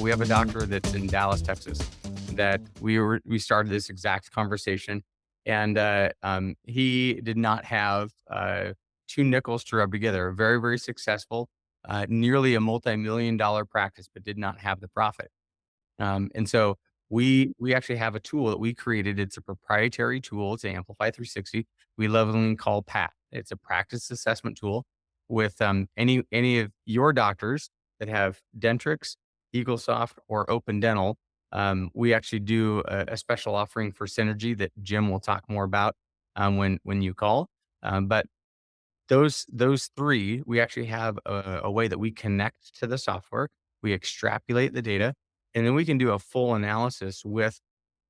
we have a doctor that's in Dallas, Texas, that we started this exact conversation, and he did not have two nickels to rub together. Very, very successful, nearly a multi-million-dollar practice, but did not have the profit. And so we actually have a tool that we created. It's a proprietary tool. It's Amplify360. We lovingly call PAT. It's a practice assessment tool with any of your doctors that have Dentrix, EagleSoft, or Open Dental. We actually do a special offering for Synergy that Jim will talk more about when you call. But those three, we actually have a way that we connect to the software. We extrapolate the data, and then we can do a full analysis with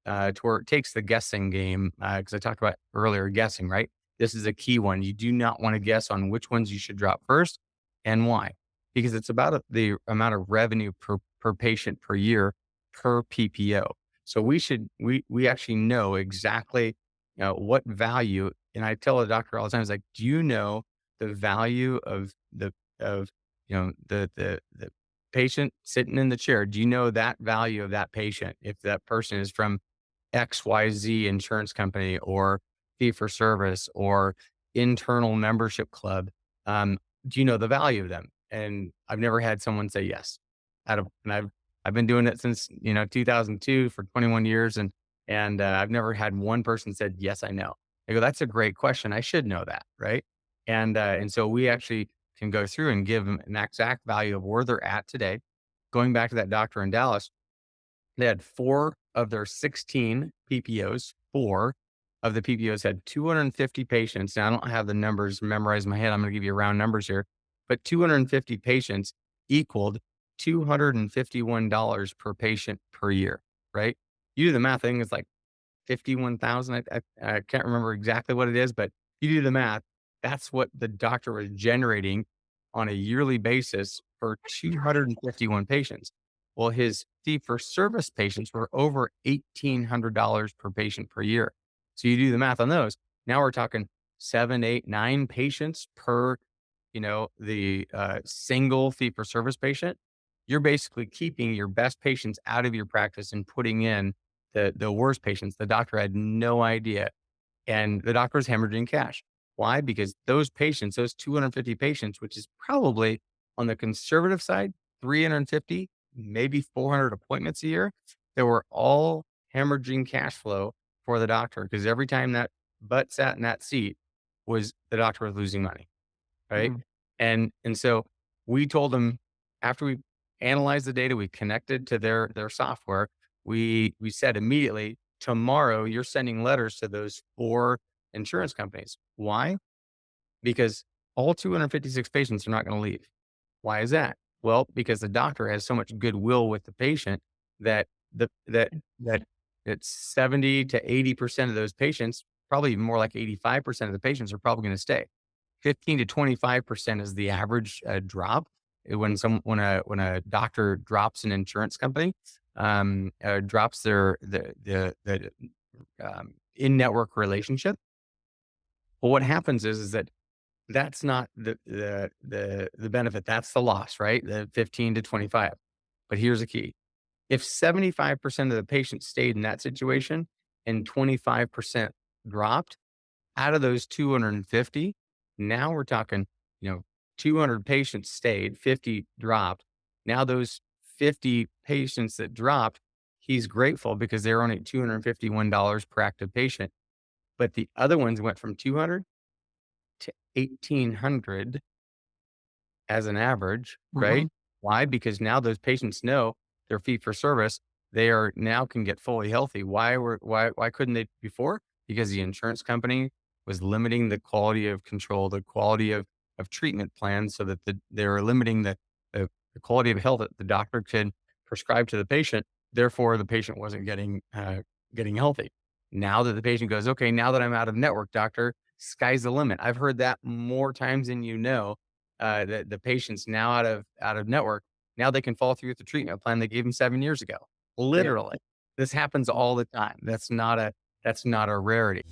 to where it takes the guessing game. Because I talked about earlier guessing, right? This is a key one. You do not want to guess on which ones you should drop first and why, because it's about the amount of revenue per patient per year per PPO. So we actually know exactly what value. And I tell a doctor all the time, it's like, do you know the value of the patient sitting in the chair? Do you know that value of that patient? If that person is from XYZ insurance company or fee for service or internal membership club, do you know the value of them? And I've never had someone say yes. And I've been doing it since 2002 for 21 years, and I've never had one person said yes, I know. I go, that's a great question. I should know that, right? And so we actually can go through and give them an exact value of where they're at today. Going back to that doctor in Dallas, they had 4 of their 16 PPOs. 4 of the PPOs had 250 patients. Now, I don't have the numbers memorized in my head. I'm going to give you round numbers here, but 250 patients equaled $251 per patient per year, right? You do the math, I think it's like 51,000. I can't remember exactly what it is, but you do the math. That's what the doctor was generating on a yearly basis for 251 patients. Well, his fee for service patients were over $1,800 per patient per year. So you do the math on those. Now we're talking 7, 8, 9 patients per, the single fee for service patient. You're basically keeping your best patients out of your practice and putting in the worst patients. The doctor had no idea. And the doctor was hemorrhaging cash. Why? Because those patients, those 250 patients, which is probably on the conservative side, 350, maybe 400 appointments a year, they were all hemorrhaging cash flow for the doctor, because every time that butt sat in that seat the doctor was losing money, right? Mhm. And so we told them, after we analyzed the data, we connected to their software. We said immediately, tomorrow you're sending letters to those 4 insurance companies. Why? Because all 256 patients are not going to leave. Why is that? Well, because the doctor has so much goodwill with the patient that the that it's 70 to 80% of those patients, probably even more like 85% of the patients, are probably going to stay. 15 to 25% is the average drop when a doctor drops an insurance company, drops the in-network relationship. Well, what happens is that that's not the benefit. That's the loss, right? The 15 to 25. But here's the key. If 75% of the patients stayed in that situation and 25% dropped, out of those 250, now we're talking, 200 patients stayed, 50 dropped. Now those 50 patients that dropped, he's grateful because they're only at $251 per active patient. But the other ones went from 200 to 1,800 as an average, Mhm. right? Why? Because now those patients know their fee for service. They are now can get fully healthy. Why couldn't they before? Because the insurance company was limiting the quality of control, the quality of treatment plans, so that they were limiting the quality of health that the doctor could prescribe to the patient. Therefore, the patient wasn't getting healthy. Now that the patient goes, okay, now that I'm out of network, doctor, sky's the limit. I've heard that more times than you know. The patient's now out of network. Now they can fall through with the treatment plan they gave them 7 years ago. Yeah. Literally, this happens all the time. That's not a rarity.